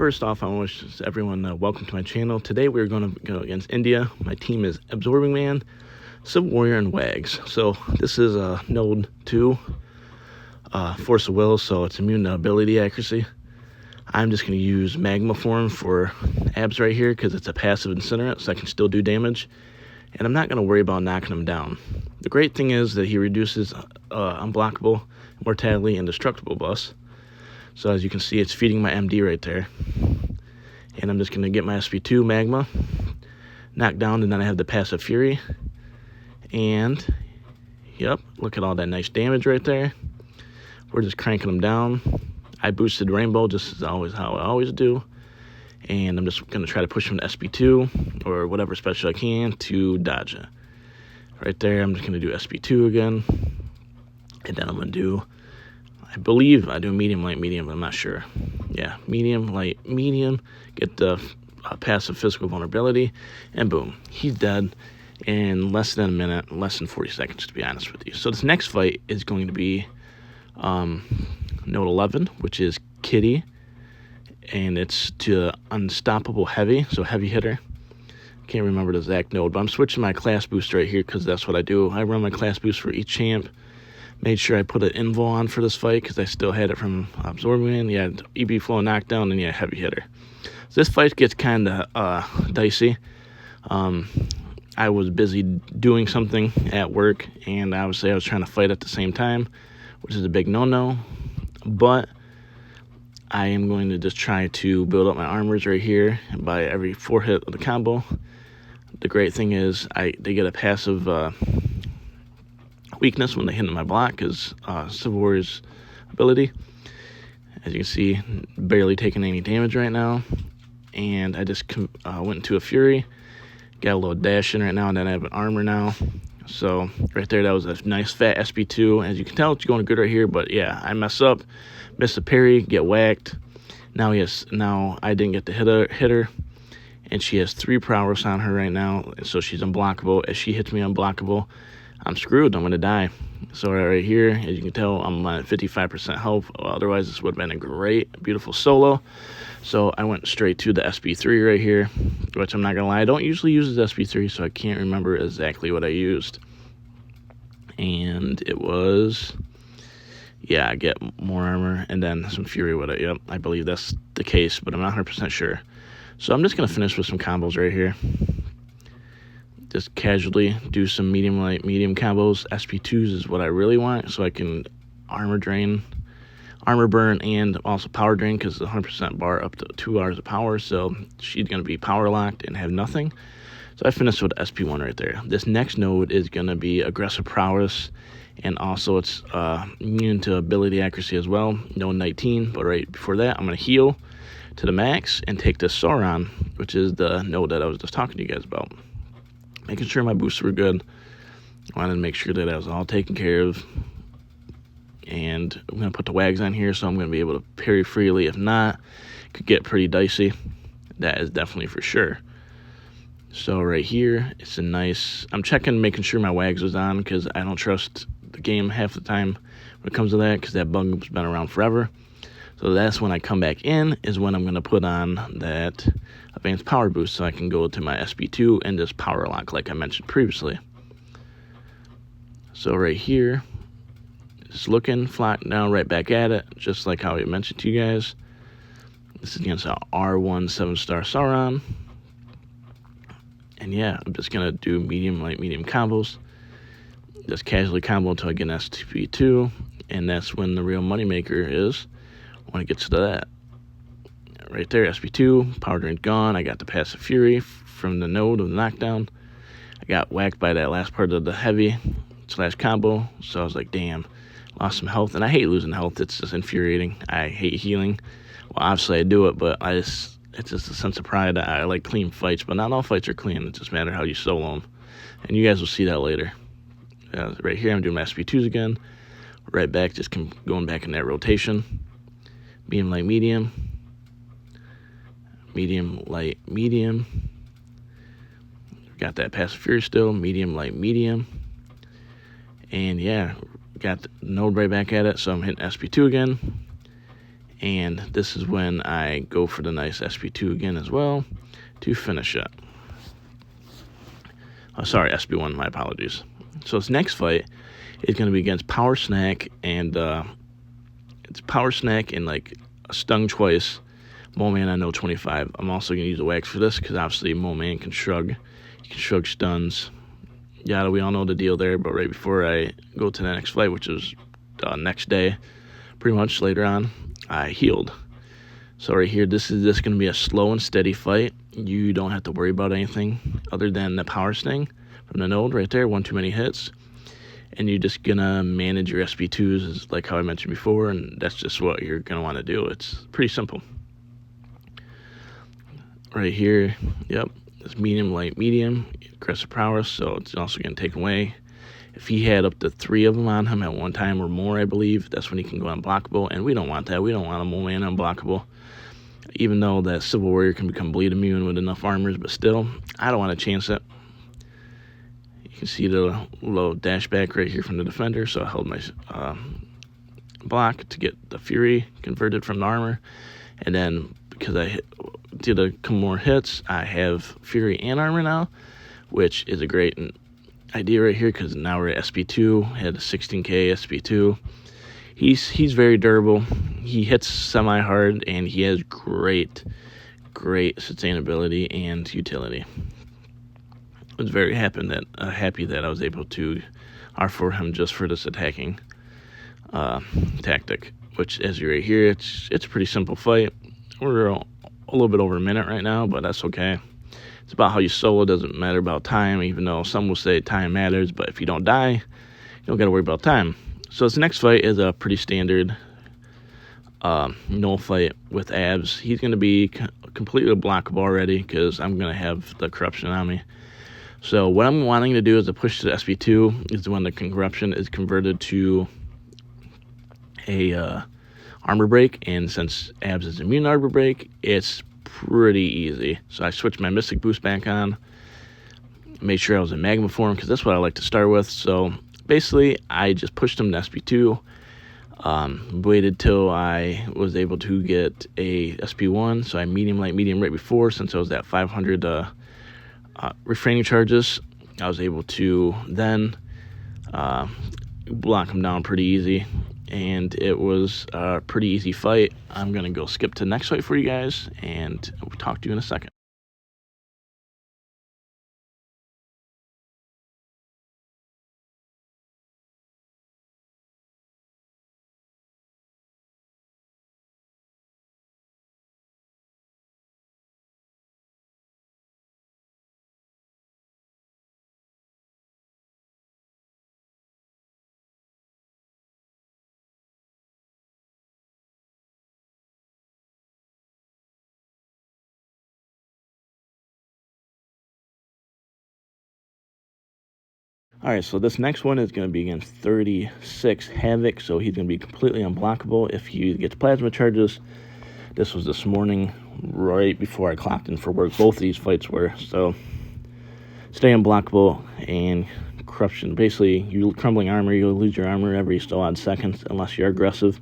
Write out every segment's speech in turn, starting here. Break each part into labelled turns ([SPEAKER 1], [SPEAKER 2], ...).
[SPEAKER 1] First off, I want to wish everyone welcome to my channel. Today we're going to go against India. My team is Absorbing Man, Civil Warrior, and Wags. So this is Node 2, Force of Will, so it's immune to ability accuracy. I'm just going to use Magma Form for abs right here because it's a passive incinerant, so I can still do damage. And I'm not going to worry about knocking him down. The great thing is that he reduces Unblockable, Mortality, and Destructible buffs. So as you can see, it's feeding my MD right there. And I'm just going to get my SP2 Magma, knock down, and then I have the passive Fury. And, yep, look at all that nice damage right there. We're just cranking them down. I boosted Rainbow just as always, how I always do. And I'm just going to try to push him to SP2 or whatever special I can to dodge it. Right there, I'm just going to do SP2 again. And then I'm going to do, I believe I do medium, light, medium, but I'm not sure. Yeah, medium, light, medium. Get the passive physical vulnerability. And boom, he's dead in less than a minute, less than 40 seconds, to be honest with you. So this next fight is going to be Node 11, which is Kitty. And it's to Unstoppable Heavy, so Heavy Hitter. Can't remember the exact node, but I'm switching my class boost right here because that's what I do. I run my class boost for each champ. Made sure I put an Invo on for this fight because I still had it from Absorbing Man. You had EB Flow Knockdown, and you had Heavy Hitter. So this fight gets kind of dicey. I was busy doing something at work, and obviously I was trying to fight at the same time, which is a big no-no. But I am going to just try to build up my armors right here by every 4 hit of the combo. The great thing is they get a passive weakness when they hit my block because Civil Warrior's ability. As you can see, barely taking any damage right now. And I just went into a Fury. Got a little dash in right now, and then I have an armor now. So right there, that was a nice fat SP2. As you can tell, it's going good right here. But yeah, I mess up, miss a parry, get whacked. Now I didn't get the hit her, and she has 3 prowess on her right now, so she's unblockable. As she hits me unblockable, I'm screwed. I'm gonna die. So right here, as you can tell, I'm at 55% health. Otherwise, this would have been a great, beautiful solo. So I went straight to the SP3 right here, which I'm not gonna lie, I don't usually use this SP3, so I can't remember exactly what I used. And it was, yeah, I get more armor and then some Fury with it. Yep, I believe that's the case, but I'm not 100% sure. So I'm just gonna finish with some combos right here. Just casually do some medium, light, medium combos. SP2s is what I really want, so I can armor drain, armor burn, and also power drain because the 100% bar up to 2 hours of power. So she's gonna be power locked and have nothing. So I finished with SP1 right there. This next node is gonna be Aggressive Prowess, and also it's immune to ability accuracy as well. Node 19, but right before that, I'm gonna heal to the max and take this Sauron, which is the node that I was just talking to you guys about. Making sure my boosts were good. I wanted to make sure that I was all taken care of. And I'm going to put the Wags on here, so I'm going to be able to parry freely. If not, it could get pretty dicey. That is definitely for sure. So right here, it's a nice, I'm checking, making sure my Wags was on because I don't trust the game half the time when it comes to that because that bug's been around forever. So that's when I come back in is when I'm going to put on that advanced power boost so I can go to my SP2 and just power lock like I mentioned previously. So right here, just looking, flat down, right back at it, just like how I mentioned to you guys. This is against our R1 7-star Sauron. And yeah, I'm just going to do medium, light, medium combos. Just casually combo until I get an SP2. And that's when the real moneymaker is when it gets to that. Right there, SP2, power drain gone. I got the passive Fury from the node of the knockdown. I got whacked by that last part of the heavy / combo. So I was like, damn, lost some health. And I hate losing health. It's just infuriating. I hate healing. Well, obviously I do it, but it's just a sense of pride. I like clean fights, but not all fights are clean. It just matters how you solo them. And you guys will see that later. Right here, I'm doing my SP2s again. Right back, just going back in that rotation. Medium, light, medium. Medium, light, medium. Got that passive Fury still. Medium, light, medium. And yeah, got the node right back at it. So I'm hitting SP2 again. And this is when I go for the nice SP2 again as well to finish it. Oh, sorry, SP1, my apologies. So this next fight is going to be against Power Snack, and it's Power Snack and like a Stung twice. Moleman I know 25. I'm also going to use a wax for this because obviously Moleman can shrug. He can shrug stuns. Yeah, we all know the deal there, but right before I go to the next fight, which is next day, pretty much later on, I healed. So right here, this is just going to be a slow and steady fight. You don't have to worry about anything other than the power sting from the node right there, one too many hits. And you're just going to manage your SP2s like how I mentioned before, and that's just what you're going to want to do. It's pretty simple. Right here, yep, it's medium, light, medium, aggressive prowess, so it's also going to take away. If he had up to 3 of them on him at one time or more, I believe, that's when he can go unblockable, and we don't want that. We don't want a Moleman unblockable, even though that Civil Warrior can become bleed immune with enough armors, but still, I don't want to chance it. You can see the little dash back right here from the defender, so I held my block to get the Fury converted from the armor, and then because I did a couple more hits, I have Fury and armor now, which is a great idea right here because now we're at SP2, had a 16k SP2. He's very durable. He hits semi-hard, and he has great sustainability and utility. I was very happy that I was able to offer him just for this attacking tactic, which as you're right here, it's a pretty simple fight. We're a little bit over a minute right now, but that's okay. It's about how you solo. It doesn't matter about time, even though some will say time matters, but if you don't die, you don't got to worry about time. So this next fight is a pretty standard Knull fight with abs. He's going to be completely blockable already because I'm going to have the corruption on me. So what I'm wanting to do is to push to the SP2 is when the corruption is converted to a armor break, and since abs is immune armor break, it's pretty easy. So I switched my Mystic boost back on, made sure I was in magma form because that's what I like to start with. So basically I just pushed him to SP2, waited till I was able to get a SP1, so I medium, light, medium right before, since I was at 500 refraining charges. I was able to then block him down pretty easy, and it was a pretty easy fight. I'm going to go skip to the next fight for you guys, and we'll talk to you in a second. Alright, so this next one is going to be against 36 Havok, so he's going to be completely unblockable if he gets plasma charges. This was this morning, right before I clocked in for work. Both of these fights were, so stay unblockable, and corruption. Basically, you crumbling armor, you'll lose your armor every so odd seconds unless you're aggressive.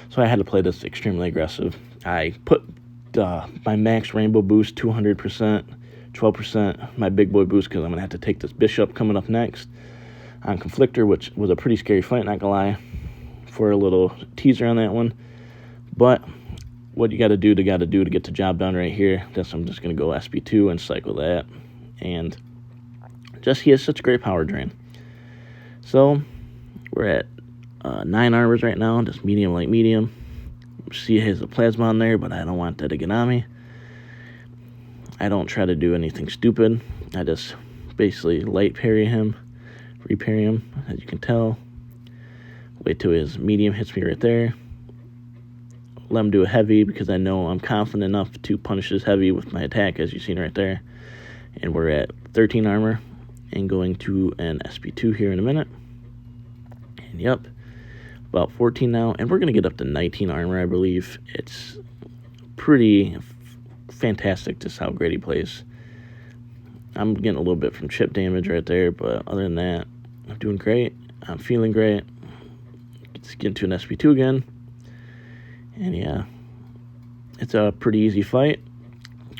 [SPEAKER 1] So I had to play this extremely aggressive. I put my max rainbow boost 200%, 12% my big boy boost because I'm going to have to take this bishop coming up next on Conflictor, which was a pretty scary fight, not going to lie, for a little teaser on that one. But what you got to do to get the job done right here, I'm just going to go SP2 and cycle that. And just he has such great power drain. So we're at 9 armors right now, just medium, light, medium. See, he has a plasma on there, but I don't want that to get on me. I don't try to do anything stupid. I just basically light parry him, reparry him, as you can tell. Wait till his medium hits me right there. Let him do a heavy because I know I'm confident enough to punish his heavy with my attack, as you've seen right there. And we're at 13 armor and going to an SP2 here in a minute. And yep, about 14 now. And we're going to get up to 19 armor, I believe. It's pretty fantastic just how great he plays. I'm getting a little bit from chip damage right there, but other than that, I'm doing great. I'm feeling great. Let's get into an SP2 again. And yeah, It's a pretty easy fight.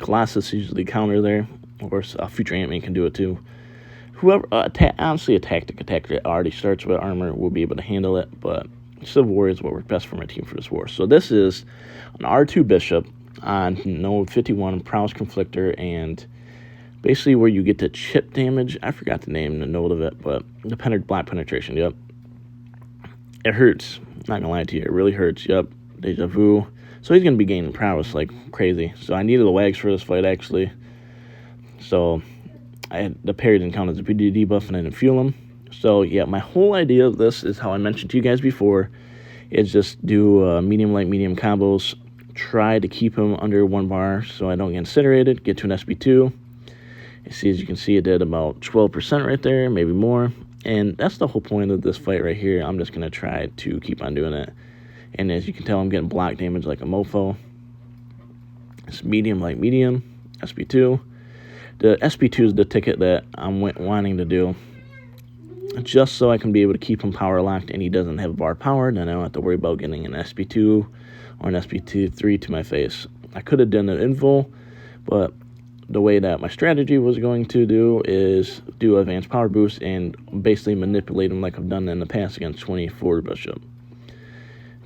[SPEAKER 1] Colossus usually counter there. Of course, Future Ant-Man can do it too. Whoever, honestly, a tactic attacker that already starts with armor will be able to handle it, but Civil War is what works best for my team for this war. So this is an R2 Bishop on node 51, Prowess Conflictor, and basically where you get to chip damage. I forgot the name, the node of it, but the black penetration, yep. It hurts. Not gonna lie to you, it really hurts, yep. Deja vu. So he's gonna be gaining prowess like crazy. So I needed the wags for this fight, actually. So I had the parry didn't count as a PD debuff, and I didn't fuel him. So yeah, my whole idea of this is how I mentioned to you guys before, is just do medium light medium combos, try to keep him under 1 bar so I don't get incinerated, get to an SB2. As you can see, it did about 12% right there, maybe more. And that's the whole point of this fight right here. I'm just going to try to keep on doing it. And as you can tell, I'm getting block damage like a mofo. It's medium light medium, SB2. The SB2 is the ticket that I'm wanting to do, just so I can be able to keep him power locked and he doesn't have bar power. Then I don't have to worry about getting an SB2 or an SB3 to my face. I could have done an invul, but the way that my strategy was going to do is do advanced power boost and basically manipulate him like I've done in the past against 24 Bishop.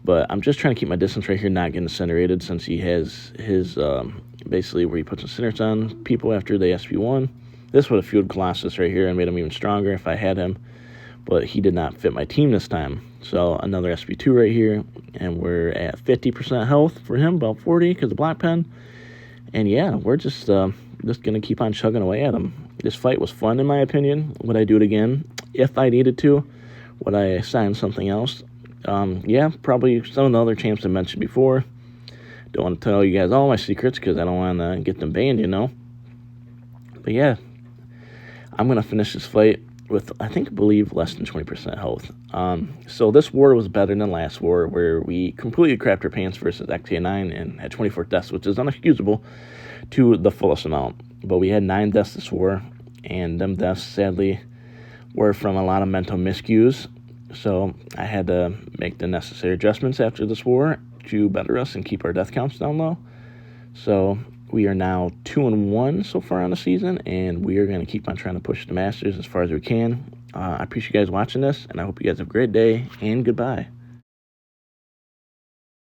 [SPEAKER 1] But I'm just trying to keep my distance right here, not getting incinerated, since he has his, basically where he puts incinerators on people after they SP1. This would have fueled Colossus right here and made him even stronger if I had him. But he did not fit my team this time. So another SP2 right here, and we're at 50% health for him, about 40 because of Black Pen. And yeah, we're just going to keep on chugging away at him. This fight was fun in my opinion. Would I do it again? If I needed to. Would I assign something else? Yeah, probably some of the other champs I mentioned before. Don't want to tell you guys all my secrets because I don't want to get them banned, you know. But yeah, I'm going to finish this fight with, I believe, less than 20% health. So this war was better than last war, where we completely crapped our pants versus XK9 and had 24 deaths, which is unexcusable to the fullest amount. But we had 9 deaths this war, and them deaths, sadly, were from a lot of mental miscues. So I had to make the necessary adjustments after this war to better us and keep our death counts down low. So we are now 2-1 so far on the season, and we are going to keep on trying to push the Masters as far as we can. I appreciate you guys watching this, and I hope you guys have a great day, and goodbye.